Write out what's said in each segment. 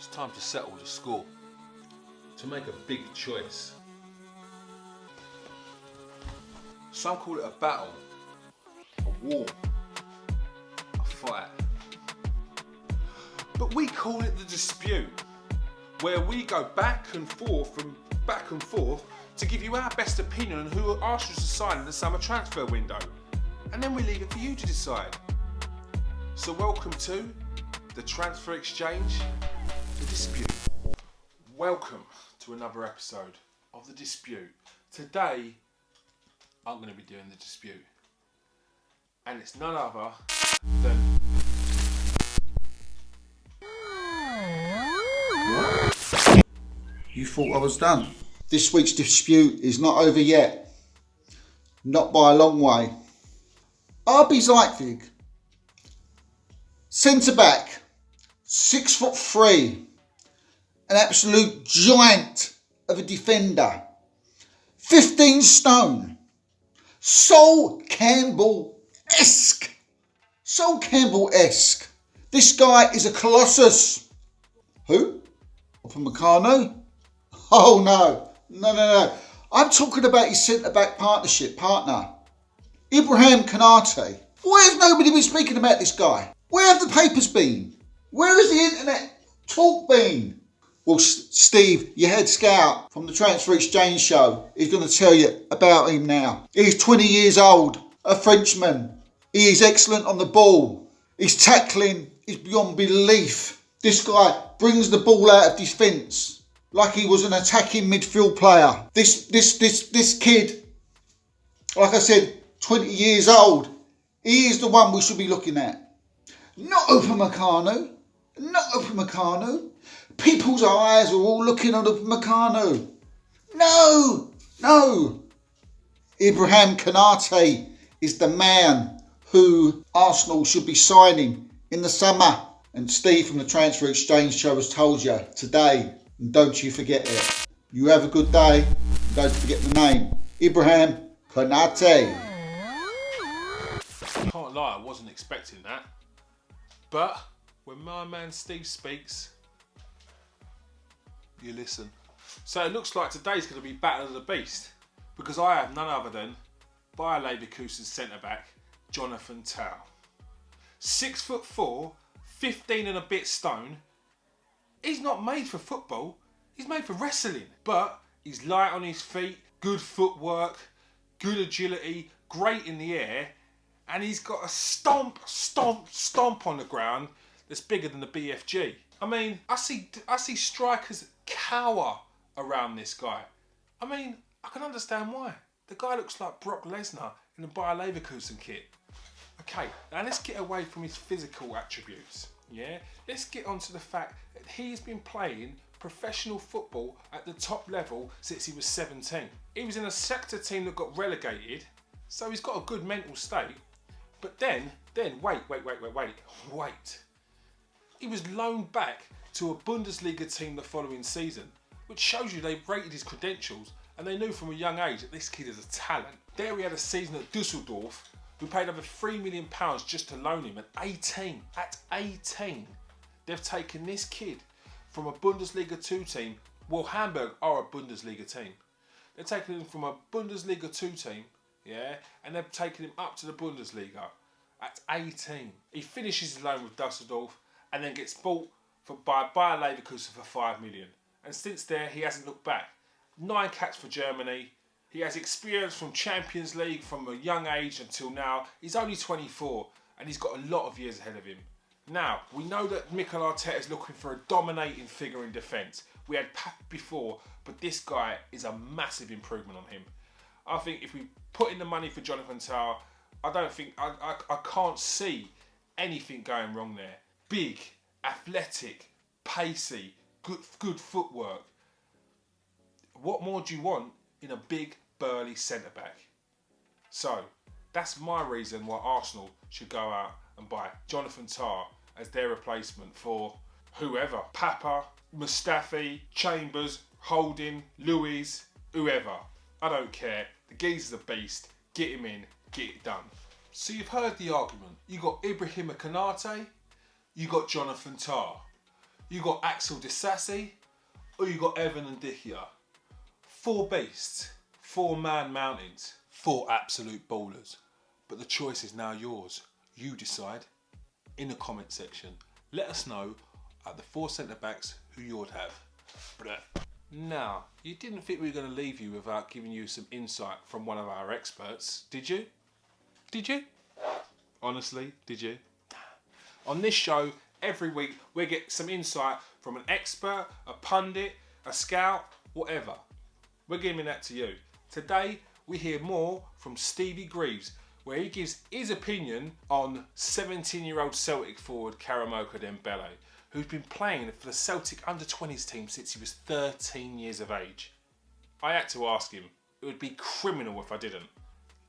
It's time to settle the score, to make a big choice. Some call it a battle, a war, a fight. But we call it the dispute, where we go back and forth to give you our best opinion on who Arsenal should sign in the summer transfer window. And then we leave it for you to decide. So welcome to the transfer exchange, the dispute. Welcome to another episode of the dispute. Today, I'm going to be doing the dispute. And it's none other than... You thought I was done? This week's dispute is not over yet. Not by a long way. RB Leipzig, centre back, 6'3", an absolute giant of a defender, 15 stone, Sol Campbell-esque. This guy is a colossus. Who? Upamecano? Oh no. I'm talking about his centre-back partner, Ibrahima Konate. Why has nobody been speaking about this guy? Where have the papers been? Where has the internet talk been? Well, Steve, your head scout from the Transfer Exchange show, is going to tell you about him now. He's 20 years old, a Frenchman. He is excellent on the ball. His tackling is beyond belief. This guy brings the ball out of defence like he was an attacking midfield player. This kid, like I said, 20 years old, he is the one we should be looking at. Not Upamecano. People's eyes are all looking at Upamecano. No. Ibrahima Konate is the man who Arsenal should be signing in the summer. And Steve from the Transfer Exchange show has told you today. And don't you forget it. You have a good day. And don't forget the name. Ibrahima Konate. Can't lie, I wasn't expecting that. But when my man Steve speaks, you listen. So it looks like today's going to be Battle of the Beast, because I have none other than Bayer Leverkusen centre-back Jonathan Tah. 6'4", 15 and a bit stone. He's not made for football, he's made for wrestling. But he's light on his feet, good footwork, good agility, great in the air, and he's got a stomp on the ground that's bigger than the BFG. I mean, I see strikers cower around this guy. I mean, I can understand why. The guy looks like Brock Lesnar in a Bayer Leverkusen kit. Okay, now let's get away from his physical attributes. Yeah, let's get on to the fact that he's been playing professional football at the top level since he was 17. He was in a sector team that got relegated, so he's got a good mental state. But then, wait. He was loaned back to a Bundesliga team the following season, which shows you they rated his credentials and they knew from a young age that this kid is a talent. There he had a season at Dusseldorf, who paid over £3 million just to loan him at 18. At 18, they've taken this kid from a Bundesliga 2 team. Well, Hamburg are a Bundesliga team. They've taken him from a Bundesliga 2 team, yeah, and they've taken him up to the Bundesliga at 18. He finishes his loan with Dusseldorf and then gets bought by Bayer Leverkusen for £5 million. And since there, he hasn't looked back. 9 caps for Germany. He has experience from Champions League from a young age until now. He's only 24 and he's got a lot of years ahead of him. Now, we know that Mikel Arteta is looking for a dominating figure in defence. We had Pep before, but this guy is a massive improvement on him. I think if we put in the money for Jonathan Tah, I can't see anything going wrong there. Big, athletic, pacey, good footwork. What more do you want in a big, burly centre-back? So, that's my reason why Arsenal should go out and buy Jonathan Tah as their replacement for whoever. Papa, Mustafi, Chambers, Holding, Luiz, whoever. I don't care. The geezer's a beast. Get him in, get it done. So you've heard the argument. You got Ibrahima Konate, you got Jonathan Tah. You got Axel Disasi, or you got Evan and Dickia. 4 beasts, 4 man mountains, 4 absolute ballers. But the choice is now yours. You decide. In the comment section, let us know at the 4 centre backs who you'd have. Now, you didn't think we were going to leave you without giving you some insight from one of our experts, did you? Did you? Honestly, did you? On this show, every week, we get some insight from an expert, a pundit, a scout, whatever. We're giving that to you. Today, we hear more from Stevie Greaves, where he gives his opinion on 17-year-old Celtic forward Karamoko Dembele, who's been playing for the Celtic under-20s team since he was 13 years of age. I had to ask him. It would be criminal if I didn't.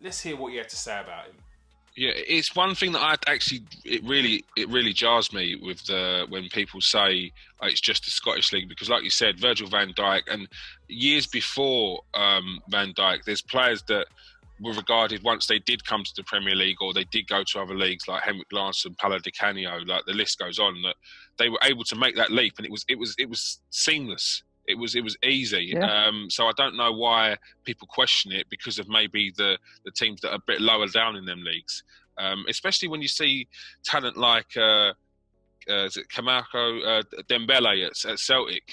Let's hear what he had to say about him. Yeah, it's one thing that it really jars me with when people say it's just the Scottish League, because like you said, Virgil van Dijk, and years before Van Dijk, there's players that were regarded, once they did come to the Premier League or they did go to other leagues like Henrik Larsson, Paolo Di Canio, like the list goes on, that they were able to make that leap, and it was seamless. It was easy. Yeah. So I don't know why people question it, because of maybe the teams that are a bit lower down in them leagues. Especially when you see talent like Karamoko Dembele at Celtic,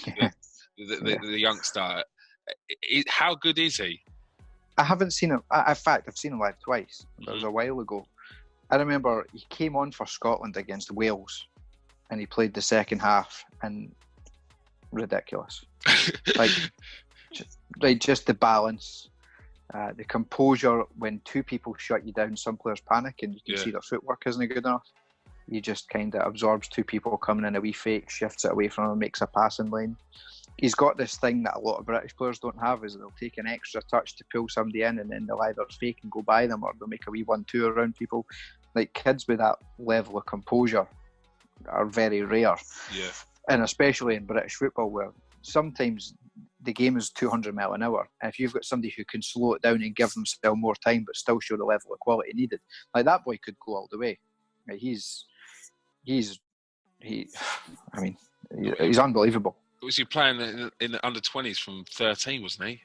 the youngster. How good is he? I haven't seen him. In fact, I've seen him live twice. It was a while ago. I remember he came on for Scotland against Wales, and he played the second half, and ridiculous. Just the balance, the composure. When 2 people shut you down, some players panic, and you can see their footwork isn't good enough. He just kind of absorbs 2 people coming in a wee fake, shifts it away from him, makes a passing lane. He's got this thing that a lot of British players don't have, is they'll take an extra touch to pull somebody in, and then they'll either fake and go by them, or they'll make a wee 1-2 around people. Like, kids with that level of composure are very rare. Yeah. And especially in British football, where sometimes the game is 200 mile an hour, and if you've got somebody who can slow it down and give themselves more time but still show the level of quality needed, like, that boy could go all the way. Like, he's unbelievable. Was he playing in the under-20s from 13, wasn't he?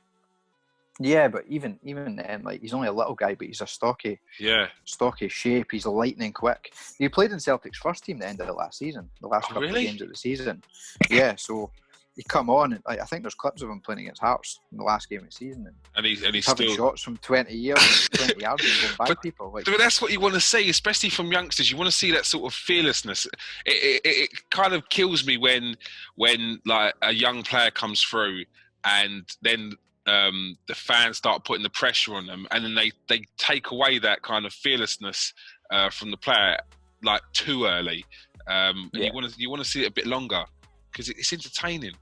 Yeah, but even then, like, he's only a little guy, but he's a stocky shape. He's lightning quick. He played in Celtic's first team at the end of the last season, the last couple of games of the season. Yeah, so he come on, and I think there's clips of him playing against Hearts in the last game of the season, and he's having still shots from 20 yards and going by people. Like, but that's what you want to see, especially from youngsters. You want to see that sort of fearlessness. It kind of kills me when like a young player comes through, and then the fans start putting the pressure on them, and then they take away that kind of fearlessness from the player like too early. And you want to see it a bit longer, because it's entertaining.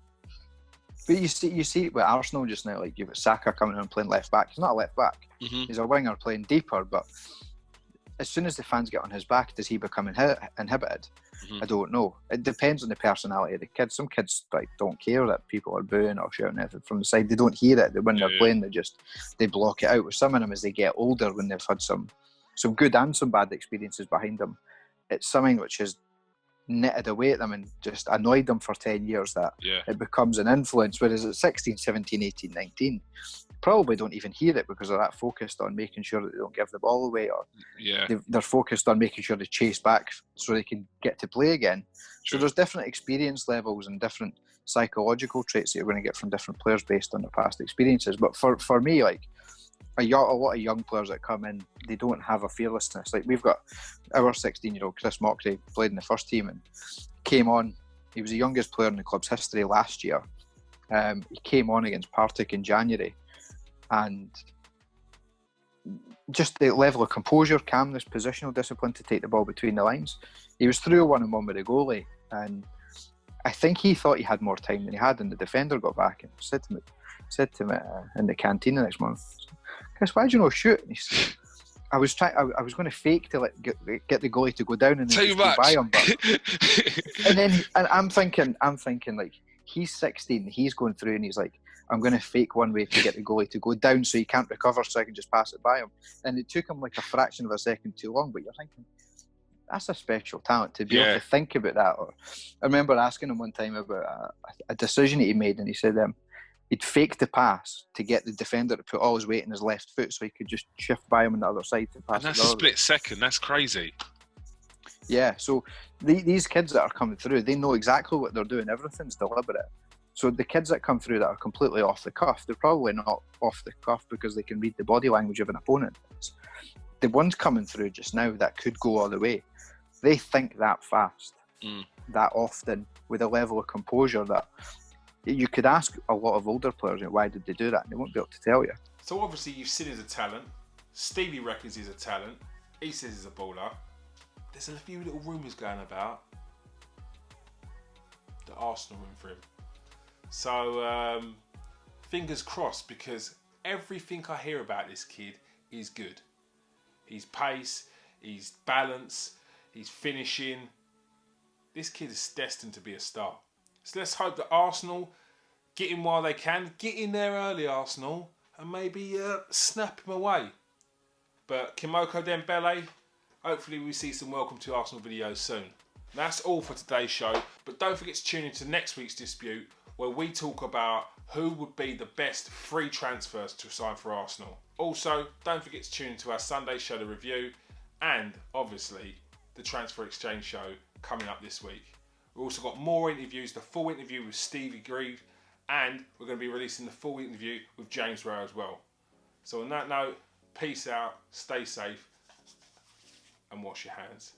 But you see it with Arsenal just now. Like, you've got Saka coming in and playing left back. He's not a left back. Mm-hmm. He's a winger playing deeper. But as soon as the fans get on his back, does he become inhibited? Mm-hmm. I don't know. It depends on the personality of the kids. Some kids don't care that people are booing or shouting at them from the side. They don't hear it. When they're playing, they block it out. With some of them, as they get older, when they've had some good and some bad experiences behind them, it's something which has knitted away at them and just annoyed them for 10 years that it becomes an influence. Whereas at 16, 17, 18, 19, probably don't even hear it, because they're that focused on making sure that they don't give the ball away, or they're focused on making sure they chase back so they can get to play again. True. So there's different experience levels and different psychological traits that you're going to get from different players based on their past experiences. But for me, like, a lot of young players that come in, they don't have a fearlessness. Like, we've got our 16-year-old Chris Moxley, played in the first team and came on. He was the youngest player in the club's history last year. He came on against Partick in January, and just the level of composure, calmness, positional discipline to take the ball between the lines. He was through a 1-on-1 with the goalie, and I think he thought he had more time than he had, and the defender got back and said to him in the canteen the next morning, "Chris, why did you not shoot?" And he said, I was going to fake to get the goalie to go down and then go by him, and I'm thinking like, he's 16, he's going through, and he's like, I'm going to fake one way to get the goalie to go down so he can't recover, so I can just pass it by him. And it took him like a fraction of a second too long. But you're thinking, that's a special talent to be able to think about that. Or, I remember asking him one time about a decision that he made, and he said he'd fake the pass to get the defender to put all his weight in his left foot so he could just shift by him on the other side to pass. And that's a split second. That's crazy. Yeah, so these kids that are coming through, they know exactly what they're doing. Everything's deliberate. So the kids that come through that are completely off the cuff, they're probably not off the cuff because they can read the body language of an opponent. The ones coming through just now that could go all the way, they think that fast, that often, with a level of composure that you could ask a lot of older players, why did they do that? And they won't be able to tell you. So obviously you've seen he's a talent. Stevie reckons he's a talent. He says he's a baller. There's a few little rumours going about that Arsenal in for him. So fingers crossed, because everything I hear about this kid is good. His pace, his balance, his finishing. This kid is destined to be a star. So let's hope that Arsenal get him while they can. Get in there early, Arsenal, and maybe snap him away. But Karamoko Dembele, hopefully we see some welcome to Arsenal videos soon. That's all for today's show, but don't forget to tune into next week's dispute, where we talk about who would be the best free transfers to sign for Arsenal. Also, don't forget to tune into our Sunday show, The Review, and obviously the Transfer Exchange show coming up this week. We've also got more interviews, the full interview with Stevie Greaves, and we're going to be releasing the full interview with James Rowe as well. So on that note, peace out, stay safe, and wash your hands.